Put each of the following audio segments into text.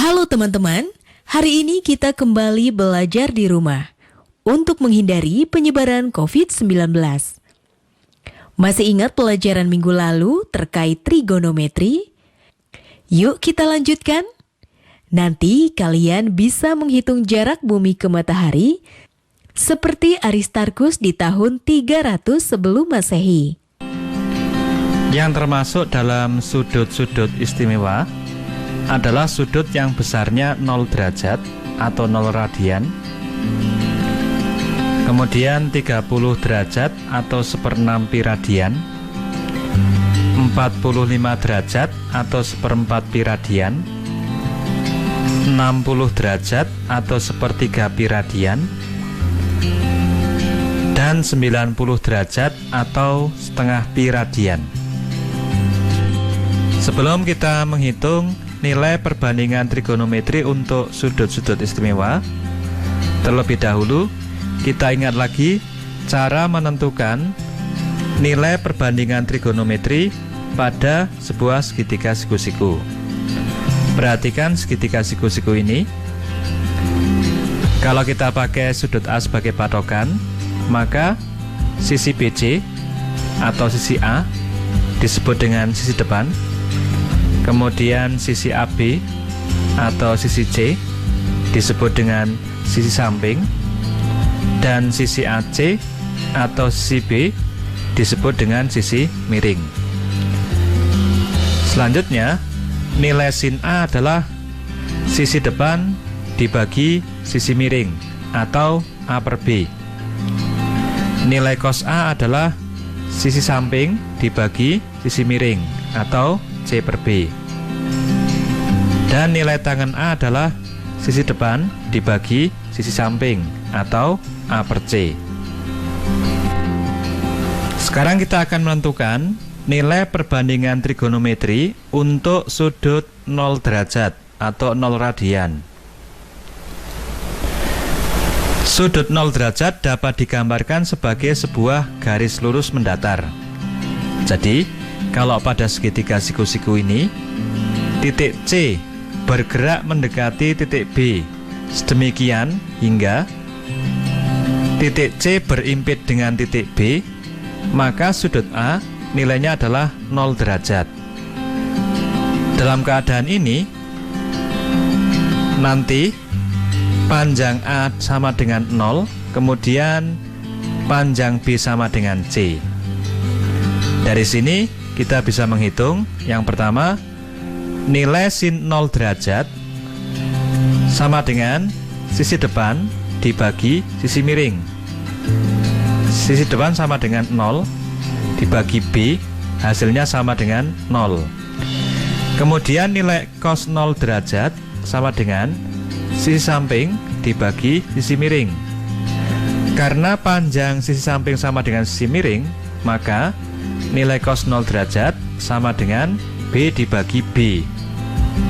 Halo teman-teman, hari ini kita kembali belajar di rumah untuk menghindari penyebaran COVID-19. Masih ingat pelajaran minggu lalu terkait trigonometri? Yuk kita lanjutkan. Nanti kalian bisa menghitung jarak bumi ke matahari seperti Aristarchus di tahun 300 sebelum Masehi. Yang termasuk dalam sudut-sudut istimewa adalah sudut yang besarnya 0 derajat atau 0 radian, kemudian 30 derajat atau 1/6 pi radian, 45 derajat atau 1/4 pi radian, 60 derajat atau 1/3 pi radian, dan 90 derajat atau setengah pi radian. Sebelum kita menghitung nilai perbandingan trigonometri untuk sudut-sudut istimewa, terlebih dahulu kita ingat lagi cara menentukan nilai perbandingan trigonometri pada sebuah segitiga siku-siku. Perhatikan segitiga siku-siku ini. Kalau kita pakai sudut A sebagai patokan, maka sisi BC atau sisi A disebut dengan sisi depan, kemudian sisi AB atau sisi C disebut dengan sisi samping, dan sisi AC atau sisi B disebut dengan sisi miring. Selanjutnya, nilai sin A adalah sisi depan dibagi sisi miring atau A per B. Nilai cos A adalah sisi samping dibagi sisi miring atau C per B. Dan nilai tangen A adalah sisi depan dibagi sisi samping atau A per C. Sekarang kita akan menentukan nilai perbandingan trigonometri untuk sudut 0 derajat atau 0 radian. Sudut 0 derajat dapat digambarkan sebagai sebuah garis lurus mendatar. Jadi, kalau pada segitiga siku-siku ini, titik C bergerak mendekati titik B, sedemikian hingga titik C berimpit dengan titik B, maka sudut A nilainya adalah 0 derajat. Dalam keadaan ini, nanti panjang A sama dengan 0, kemudian panjang B sama dengan C. Dari sini kita bisa menghitung. Yang pertama, nilai sin 0 derajat sama dengan sisi depan dibagi sisi miring. Sisi depan sama dengan 0 dibagi B, hasilnya sama dengan 0. Kemudian nilai cos 0 derajat sama dengan sisi samping dibagi sisi miring. Karena panjang sisi samping sama dengan sisi miring, maka nilai cos 0 derajat sama dengan B dibagi B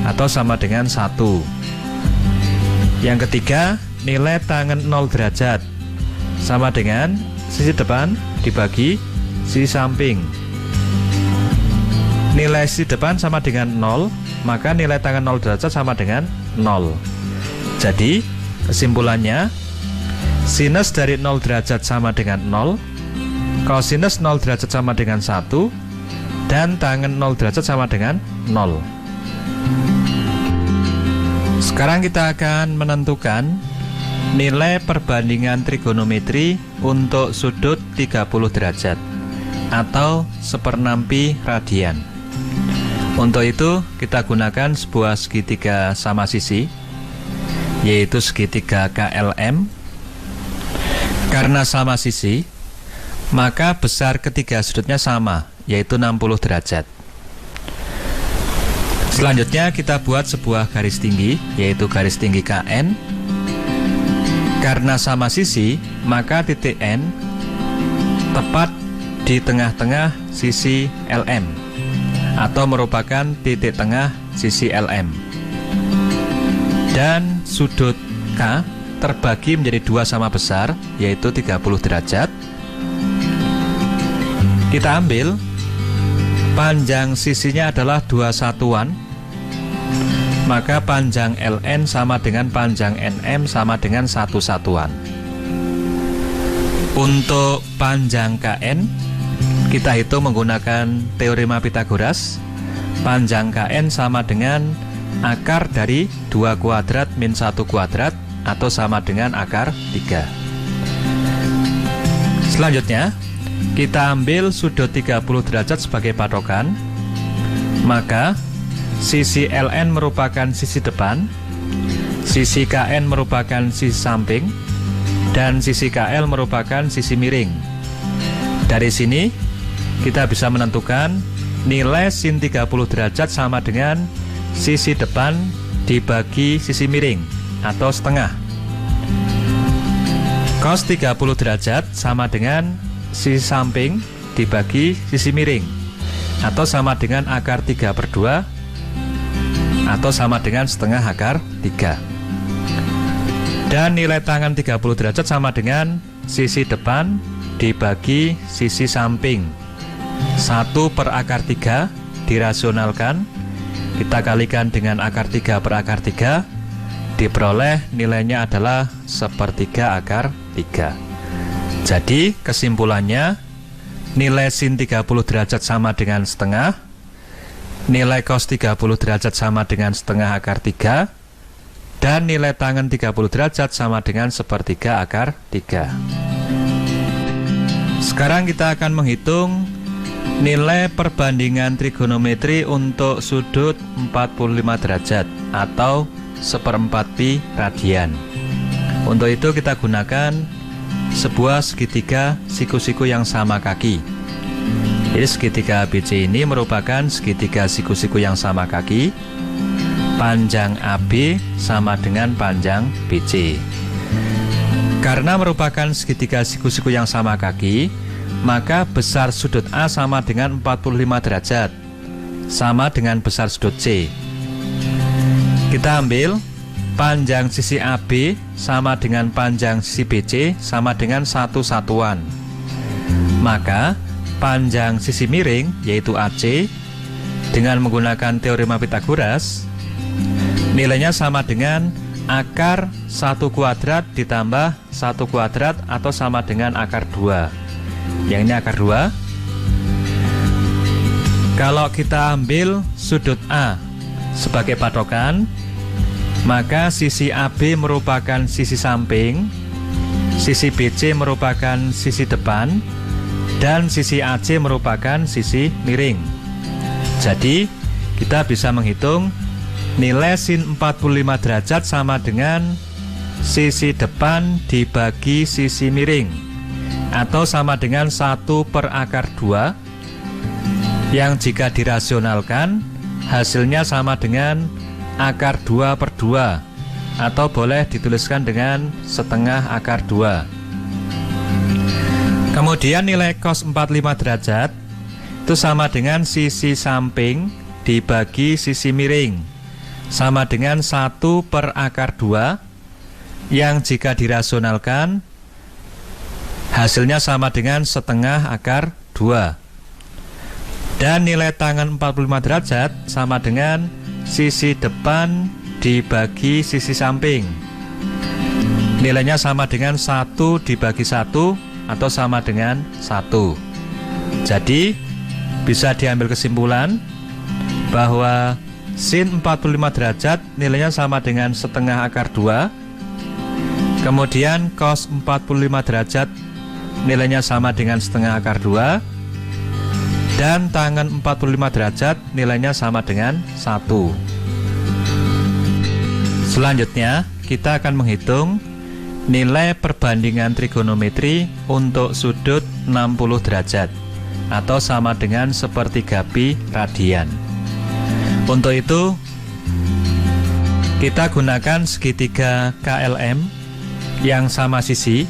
atau sama dengan 1. Yang ketiga, nilai tangen 0 derajat sama dengan sisi depan dibagi sisi samping. Nilai sisi depan sama dengan 0, maka nilai tangen 0 derajat sama dengan 0. Jadi, kesimpulannya, sinus dari 0 derajat sama dengan 0, kosinus 0 derajat sama dengan 1, dan tangen 0 derajat sama dengan 0. Sekarang kita akan menentukan nilai perbandingan trigonometri untuk sudut 30 derajat atau 1/6 pi radian. Untuk itu kita gunakan sebuah segitiga sama sisi, yaitu segitiga KLM. Karena sama sisi, maka besar ketiga sudutnya sama, yaitu 60 derajat. Selanjutnya kita buat sebuah garis tinggi, yaitu garis tinggi KN. Karena sama sisi, maka titik N tepat di tengah-tengah sisi LM atau merupakan titik tengah sisi LM. Dan sudut K terbagi menjadi 2 sama besar, yaitu 30 derajat. Kita ambil panjang sisinya adalah 2 satuan, maka panjang LN sama dengan panjang NM sama dengan 1 satuan. Untuk panjang KN, kita hitung menggunakan teorema Pythagoras. Panjang KN sama dengan akar dari 2 kuadrat min 1 kuadrat atau sama dengan akar 3. Selanjutnya, kita ambil sudut 30 derajat sebagai patokan. Maka sisi LN merupakan sisi depan, sisi KN merupakan sisi samping, dan sisi KL merupakan sisi miring. Dari sini kita bisa menentukan nilai sin 30 derajat sama dengan sisi depan dibagi sisi miring atau setengah. Cos 30 derajat sama dengan sisi samping dibagi sisi miring atau sama dengan akar 3/2 atau sama dengan setengah akar 3. Dan nilai tangan 30 derajat sama dengan sisi depan dibagi sisi samping. 1 per akar 3 dirasionalkan, kita kalikan dengan akar 3 per akar 3, diperoleh nilainya adalah 1/3 akar 3. Jadi kesimpulannya, nilai sin 30 derajat sama dengan setengah, nilai cos 30 derajat sama dengan setengah akar 3, dan nilai tangen 30 derajat sama dengan 1/3 akar 3. Sekarang kita akan menghitung nilai perbandingan trigonometri untuk sudut 45 derajat atau 1/4 pi radian. Untuk itu kita gunakan sebuah segitiga siku-siku yang sama kaki. Jadi segitiga ABC ini merupakan segitiga siku-siku yang sama kaki. Panjang AB sama dengan panjang BC. Karena merupakan segitiga siku-siku yang sama kaki, maka besar sudut A sama dengan 45 derajat, sama dengan besar sudut C. Kita ambil panjang sisi AB sama dengan panjang sisi BC sama dengan 1 satuan. Maka panjang sisi miring yaitu AC dengan menggunakan teorema Pythagoras nilainya sama dengan akar 1 kuadrat ditambah 1 kuadrat atau sama dengan akar 2. Yang ini akar 2. Kalau kita ambil sudut A sebagai patokan, maka sisi AB merupakan sisi samping, sisi BC merupakan sisi depan, dan sisi AC merupakan sisi miring. Jadi kita bisa menghitung nilai sin 45 derajat sama dengan sisi depan dibagi sisi miring atau sama dengan 1 per akar 2, yang jika dirasionalkan hasilnya sama dengan akar 2/2 atau boleh dituliskan dengan setengah akar 2. Kemudian nilai cos 45 derajat itu sama dengan sisi samping dibagi sisi miring, sama dengan 1 per akar 2, yang jika dirasionalkan hasilnya sama dengan setengah akar 2. Dan nilai tangen 45 derajat sama dengan sisi depan dibagi sisi samping. Nilainya sama dengan 1 dibagi 1 atau sama dengan 1. Jadi bisa diambil kesimpulan bahwa sin 45 derajat nilainya sama dengan setengah akar 2. Kemudian cos 45 derajat nilainya sama dengan setengah akar 2. Dan tangen 45 derajat nilainya sama dengan 1. Selanjutnya kita akan menghitung nilai perbandingan trigonometri untuk sudut 60 derajat atau sama dengan 1/3 pi radian. Untuk itu kita gunakan segitiga KLM yang sama sisi,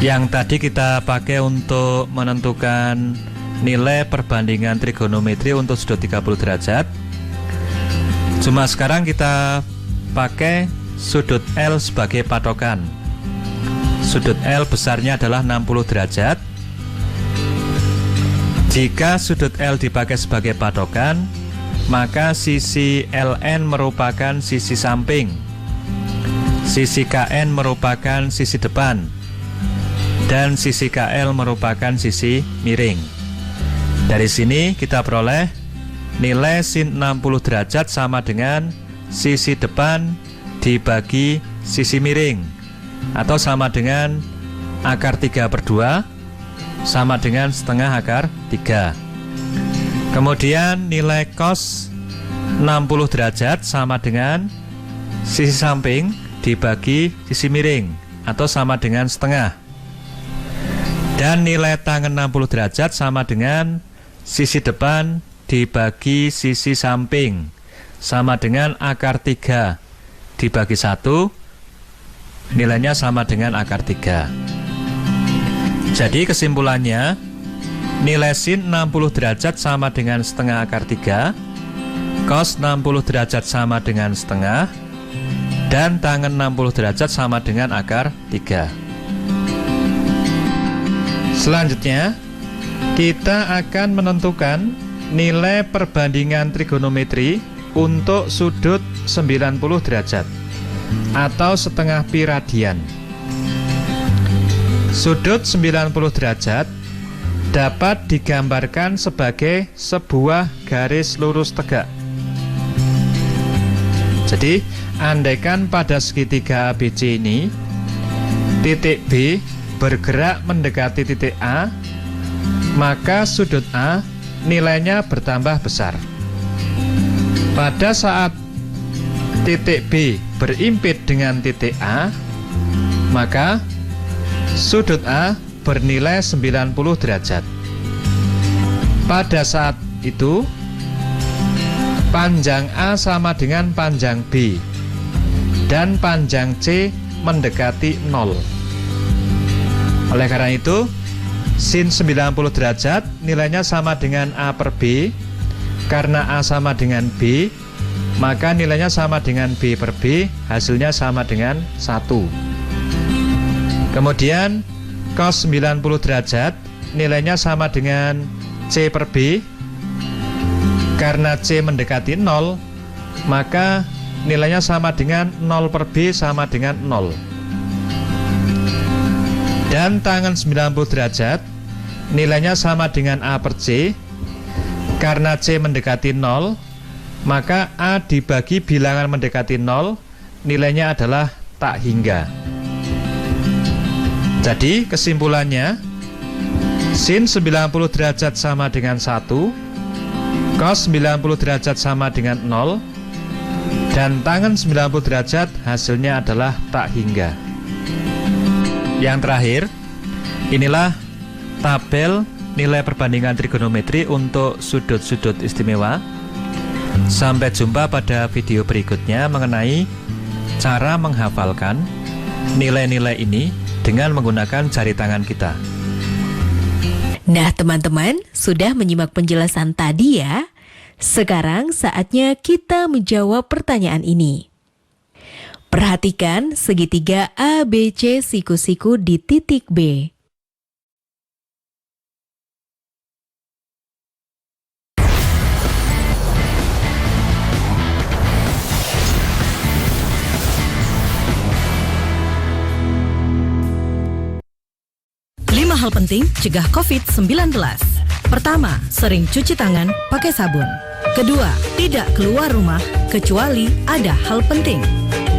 yang tadi kita pakai untuk menentukan nilai perbandingan trigonometri untuk sudut 30 derajat. Cuma sekarang kita pakai sudut L sebagai patokan. Sudut L besarnya adalah 60 derajat. Jika sudut L dipakai sebagai patokan, maka sisi LN merupakan sisi samping, sisi KN merupakan sisi depan, dan sisi KL merupakan sisi miring. Dari sini kita peroleh nilai sin 60 derajat sama dengan sisi depan dibagi sisi miring, atau sama dengan akar 3/2 sama dengan setengah akar 3. Kemudian nilai cos 60 derajat sama dengan sisi samping dibagi sisi miring, atau sama dengan setengah. Dan nilai tan 60 derajat sama dengan sisi depan dibagi sisi samping, sama dengan akar 3 dibagi 1, nilainya sama dengan akar 3. Jadi kesimpulannya, nilai sin 60 derajat sama dengan setengah akar 3, cos 60 derajat sama dengan setengah, dan tan 60 derajat sama dengan akar 3. Selanjutnya, kita akan menentukan nilai perbandingan trigonometri untuk sudut 90 derajat atau setengah pi radian. Sudut 90 derajat dapat digambarkan sebagai sebuah garis lurus tegak. Jadi, andaikan pada segitiga ABC ini, titik B bergerak mendekati titik A, maka sudut A nilainya bertambah besar. Pada saat titik B berimpit dengan titik A, maka sudut A bernilai 90 derajat. Pada saat itu, panjang A sama dengan panjang B, dan panjang C mendekati 0. Oleh karena itu, sin 90 derajat nilainya sama dengan A per B. Karena A sama dengan B, maka nilainya sama dengan B per B, hasilnya sama dengan 1. Kemudian cos 90 derajat nilainya sama dengan C per B. Karena C mendekati 0, maka nilainya sama dengan 0 per B sama dengan 0. Dan tan 90 derajat nilainya sama dengan A per C. Karena C mendekati 0, maka A dibagi bilangan mendekati 0, nilainya adalah tak hingga. Jadi kesimpulannya, sin 90 derajat sama dengan 1, cos 90 derajat sama dengan 0, dan tan 90 derajat hasilnya adalah tak hingga. Yang terakhir, inilah tabel nilai perbandingan trigonometri untuk sudut-sudut istimewa. Sampai jumpa pada video berikutnya mengenai cara menghafalkan nilai-nilai ini dengan menggunakan jari tangan kita. Nah, teman-teman, sudah menyimak penjelasan tadi ya? Sekarang saatnya kita menjawab pertanyaan ini. Perhatikan segitiga ABC siku-siku di titik B. Hal penting cegah COVID-19. Pertama, sering cuci tangan pakai sabun. Kedua, tidak keluar rumah kecuali ada hal penting.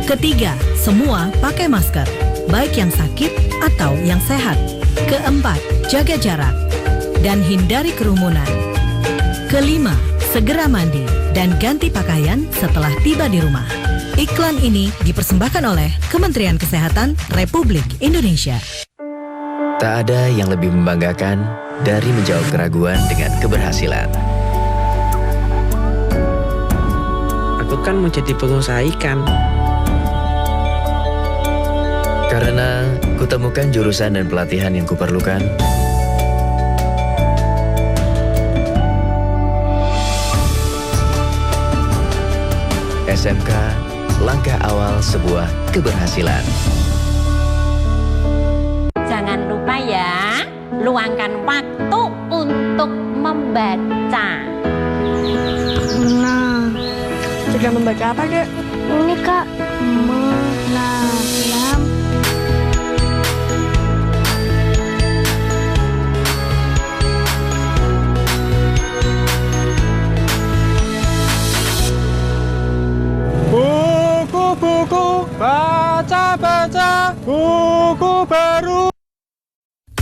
Ketiga, semua pakai masker, baik yang sakit atau yang sehat. Keempat, jaga jarak dan hindari kerumunan. Kelima, segera mandi dan ganti pakaian setelah tiba di rumah. Iklan ini dipersembahkan oleh Kementerian Kesehatan Republik Indonesia. Tak ada yang lebih membanggakan dari menjawab keraguan dengan keberhasilan. Aku kan mau jadi pengusaha ikan. Karena kutemukan jurusan dan pelatihan yang kuperlukan. SMK, langkah awal sebuah keberhasilan. Jangan lupa ya, luangkan waktu untuk membaca. Nah, Belajar membaca apa, Dek? Ini Kak, menanam. Buku-buku, baca-baca, buku baru.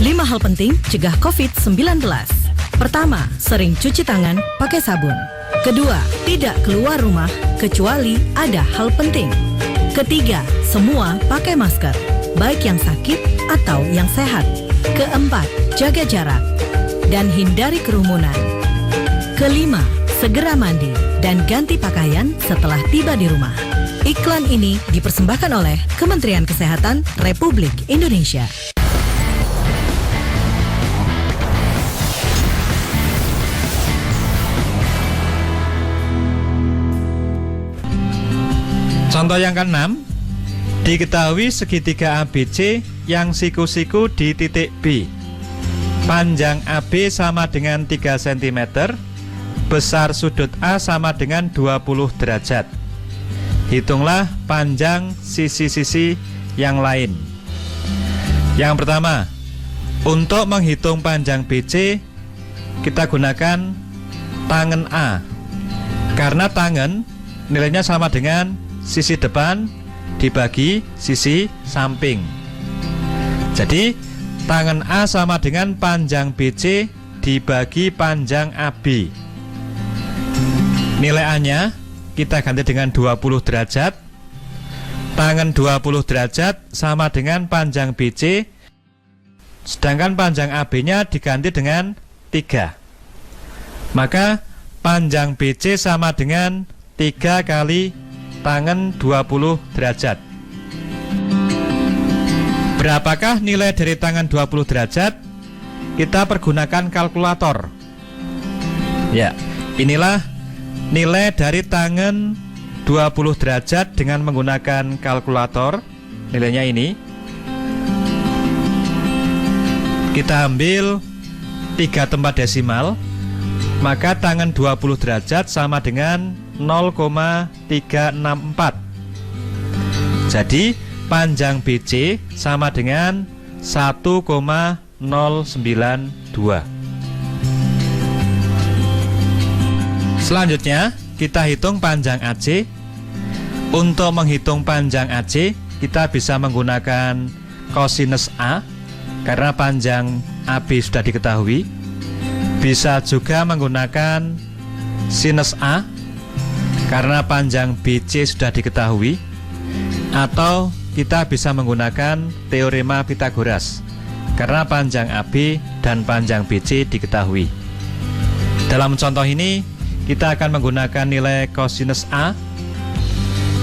5 hal penting cegah COVID-19. Pertama, sering cuci tangan pakai sabun. Kedua, tidak keluar rumah kecuali ada hal penting. Ketiga, semua pakai masker, baik yang sakit atau yang sehat. Keempat, jaga jarak dan hindari kerumunan. Kelima, segera mandi dan ganti pakaian setelah tiba di rumah. Iklan ini dipersembahkan oleh Kementerian Kesehatan Republik Indonesia. Contoh yang ke-6, diketahui segitiga ABC yang siku-siku di titik B. Panjang AB sama dengan 3 cm, besar sudut A sama dengan 20 derajat. Hitunglah panjang sisi-sisi yang lain. Yang pertama, untuk menghitung panjang BC, kita gunakan tangan A. Karena tangan nilainya sama dengan sisi depan dibagi sisi samping. Jadi tangan A sama dengan panjang BC dibagi panjang AB. Nilai A-nya kita ganti dengan 20 derajat. Tangan 20 derajat sama dengan panjang BC, sedangkan panjang AB-nya diganti dengan 3. Maka panjang BC sama dengan 3 kali tangan 20 derajat. Berapakah nilai dari tangan 20 derajat? Kita pergunakan kalkulator. Ya, inilah nilai dari tangan 20 derajat dengan menggunakan kalkulator. Nilainya ini. Kita ambil 3 tempat desimal, maka tangan 20 derajat sama dengan 0,364. Jadi panjang BC sama dengan 1,092. Selanjutnya kita hitung panjang AC. Untuk menghitung panjang AC, kita bisa menggunakan kosinus A karena panjang AB sudah diketahui. Bisa juga menggunakan sinus A karena panjang BC sudah diketahui. Atau kita bisa menggunakan teorema Pythagoras karena panjang AB dan panjang BC diketahui. Dalam contoh ini kita akan menggunakan nilai kosinus A.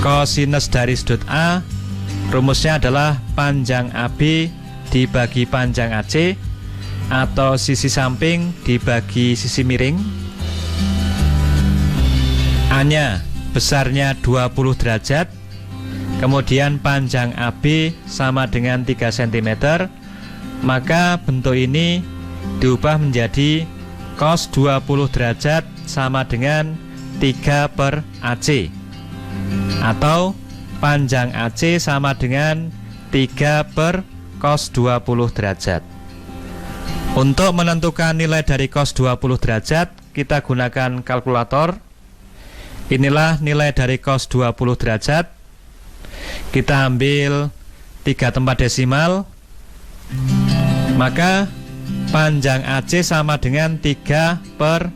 Kosinus dari sudut A, rumusnya adalah panjang AB dibagi panjang AC, atau sisi samping dibagi sisi miring. A-nya besarnya 20 derajat, kemudian panjang AB sama dengan 3 cm, maka bentuk ini diubah menjadi cos 20 derajat sama dengan 3 per AC, atau panjang AC sama dengan 3 per cos 20 derajat. Untuk menentukan nilai dari cos 20 derajat, kita gunakan kalkulator. Inilah nilai dari cos 20 derajat. Kita ambil 3 tempat desimal, maka panjang AC sama dengan 3 per,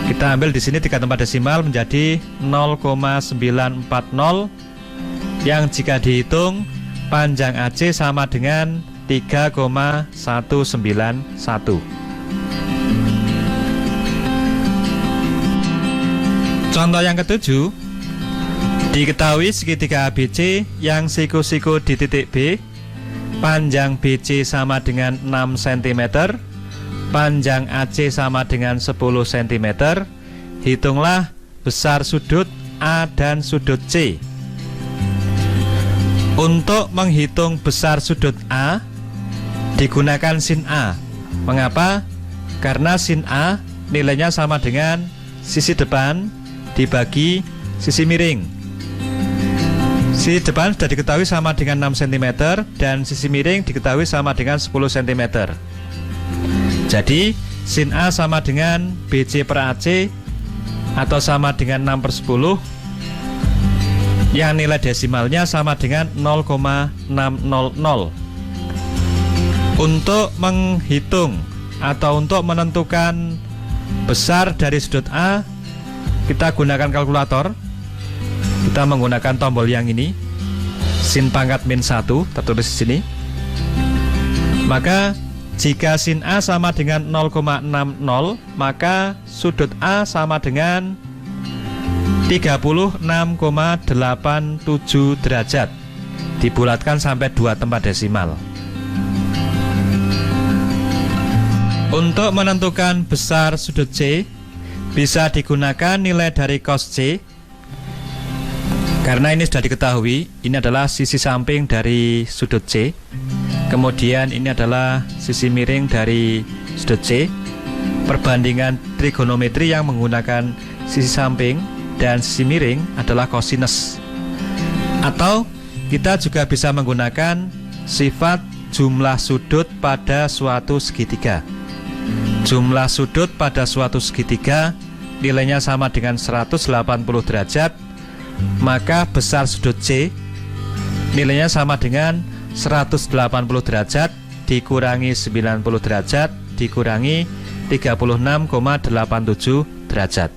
kita ambil di sini 3 tempat desimal menjadi 0,940, yang jika dihitung panjang AC sama dengan 3,191. Contoh yang ke-7, diketahui segitiga ABC yang siku-siku di titik B, panjang BC sama dengan 6 cm, panjang AC sama dengan 10 cm. Hitunglah besar sudut A dan sudut C. Untuk menghitung besar sudut A, digunakan sin A. Mengapa? Karena sin A nilainya sama dengan sisi depan dibagi sisi miring. Sisi depan sudah diketahui sama dengan 6 cm dan sisi miring diketahui sama dengan 10 cm. Jadi sin A sama dengan BC per AC atau sama dengan 6/10 yang nilai desimalnya sama dengan 0,600. Untuk menghitung atau untuk menentukan besar dari sudut A, kita gunakan kalkulator. Kita menggunakan tombol yang ini, sin pangkat min 1 tertulis di sini. Maka jika sin A sama dengan 0,60, maka sudut A sama dengan 36,87 derajat dibulatkan sampai 2 tempat desimal. Untuk menentukan besar sudut C, bisa digunakan nilai dari cos C. Karena ini sudah diketahui, ini adalah sisi samping dari sudut C. Kemudian ini adalah sisi miring dari sudut C. Perbandingan trigonometri yang menggunakan sisi samping dan sisi miring adalah kosinus. Atau kita juga bisa menggunakan sifat jumlah sudut pada suatu segitiga. Jumlah sudut pada suatu segitiga nilainya sama dengan 180 derajat, maka besar sudut C nilainya sama dengan 180 derajat dikurangi 90 derajat dikurangi 36,87 derajat.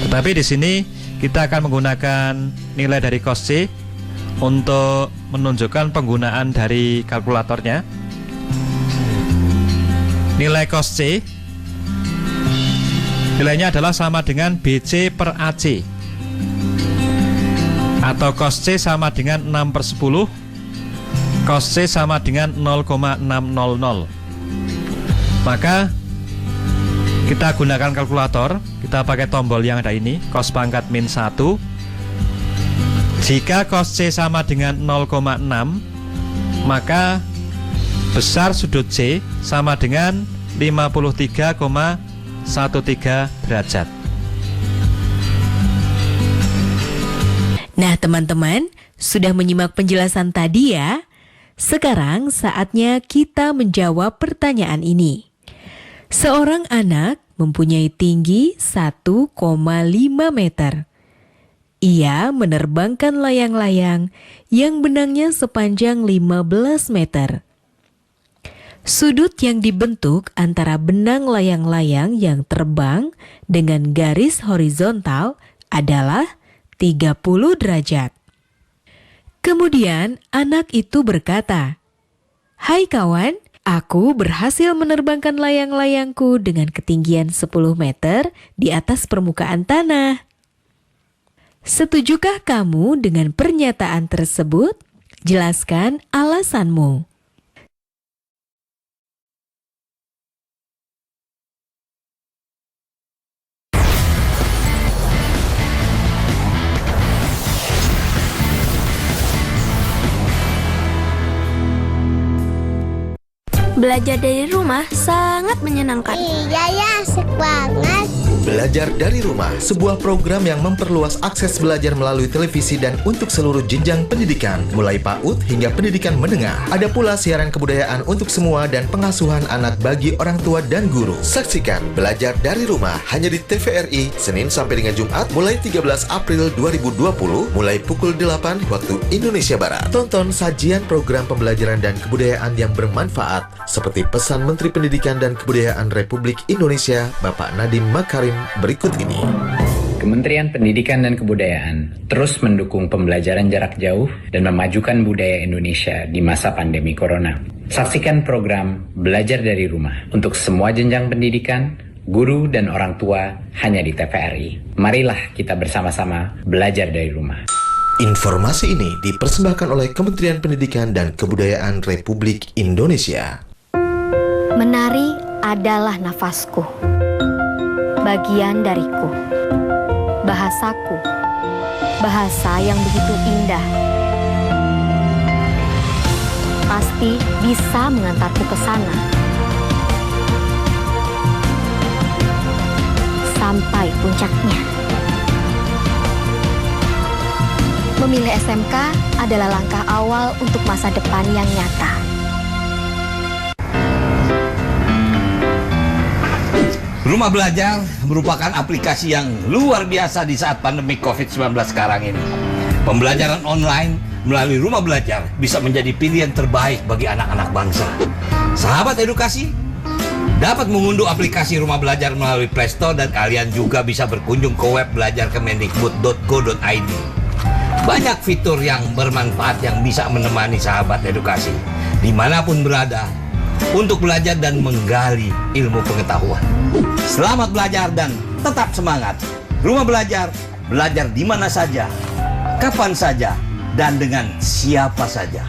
Tetapi di sini kita akan menggunakan nilai dari cos C untuk menunjukkan penggunaan dari kalkulatornya. Nilai cos C nilainya adalah sama dengan BC per AC, atau cos C sama dengan 6/10, cos C sama dengan 0,600. Maka kita gunakan kalkulator, kita pakai tombol yang ada ini, cos pangkat min 1. Jika cos C sama dengan 0,6, maka besar sudut C sama dengan 53,13 derajat. Nah, teman-teman, sudah menyimak penjelasan tadi ya? Sekarang saatnya kita menjawab pertanyaan ini. Seorang anak mempunyai tinggi 1,5 meter. Ia menerbangkan layang-layang yang benangnya sepanjang 15 meter. Sudut yang dibentuk antara benang layang-layang yang terbang dengan garis horizontal adalah 30 derajat. Kemudian anak itu berkata, "Hai kawan, aku berhasil menerbangkan layang-layangku dengan ketinggian 10 meter di atas permukaan tanah." Setujukah kamu dengan pernyataan tersebut? Jelaskan alasanmu. Belajar dari rumah sangat menyenangkan. Iya ya, asik banget. Belajar dari Rumah, sebuah program yang memperluas akses belajar melalui televisi dan untuk seluruh jenjang pendidikan, mulai PAUD hingga pendidikan menengah. Ada pula siaran kebudayaan untuk semua dan pengasuhan anak bagi orang tua dan guru. Saksikan Belajar dari Rumah hanya di TVRI, Senin sampai dengan Jumat, mulai 13 April 2020, mulai pukul 8 waktu Indonesia Barat. Tonton sajian program pembelajaran dan kebudayaan yang bermanfaat, seperti pesan Menteri Pendidikan dan Kebudayaan Republik Indonesia, Bapak Nadiem Makarim berikut ini. Kementerian Pendidikan dan Kebudayaan terus mendukung pembelajaran jarak jauh dan memajukan budaya Indonesia di masa pandemi corona. Saksikan program Belajar dari Rumah untuk semua jenjang pendidikan, guru dan orang tua hanya di TVRI. Marilah kita bersama-sama belajar dari rumah. Informasi ini dipersembahkan oleh Kementerian Pendidikan dan Kebudayaan Republik Indonesia. Menari adalah nafasku, bagian dariku, bahasaku, bahasa yang begitu indah. Pasti bisa mengantarku ke sana, sampai puncaknya. Memilih SMK adalah langkah awal untuk masa depan yang nyata. Rumah Belajar merupakan aplikasi yang luar biasa di saat pandemi COVID-19 sekarang ini. Pembelajaran online melalui Rumah Belajar bisa menjadi pilihan terbaik bagi anak-anak bangsa. Sahabat edukasi, dapat mengunduh aplikasi Rumah Belajar melalui Play Store dan kalian juga bisa berkunjung ke web belajarkemendikbud.go.id. Banyak fitur yang bermanfaat yang bisa menemani sahabat edukasi dimanapun berada untuk belajar dan menggali ilmu pengetahuan. Selamat belajar dan tetap semangat. Rumah Belajar, belajar di mana saja, kapan saja, dan dengan siapa saja.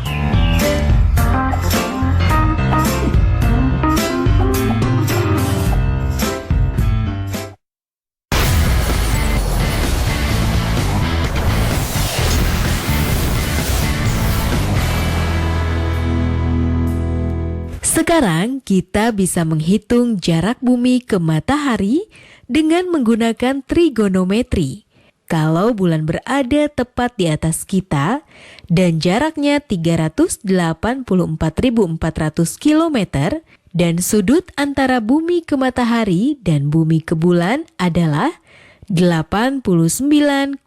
Sekarang kita bisa menghitung jarak bumi ke matahari dengan menggunakan trigonometri. Kalau bulan berada tepat di atas kita dan jaraknya 384.400 km dan sudut antara bumi ke matahari dan bumi ke bulan adalah 89,83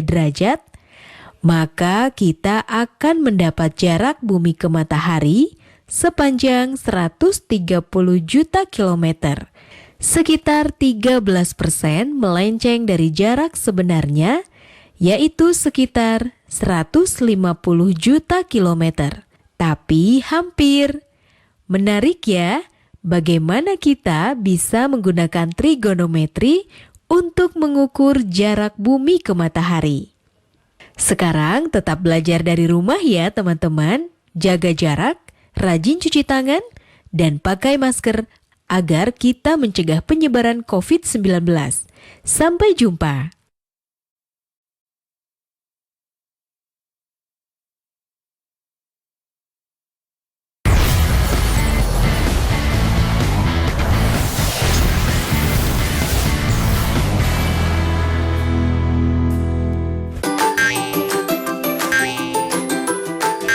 derajat, maka kita akan mendapat jarak bumi ke matahari sepanjang 130 juta kilometer, sekitar 13% melenceng dari jarak sebenarnya, yaitu sekitar 150 juta kilometer. Tapi hampir. Menarik ya, bagaimana kita bisa menggunakan trigonometri untuk mengukur jarak bumi ke matahari. Sekarang tetap belajar dari rumah ya teman-teman, jaga jarak, rajin cuci tangan, dan pakai masker agar kita mencegah penyebaran COVID-19. Sampai jumpa.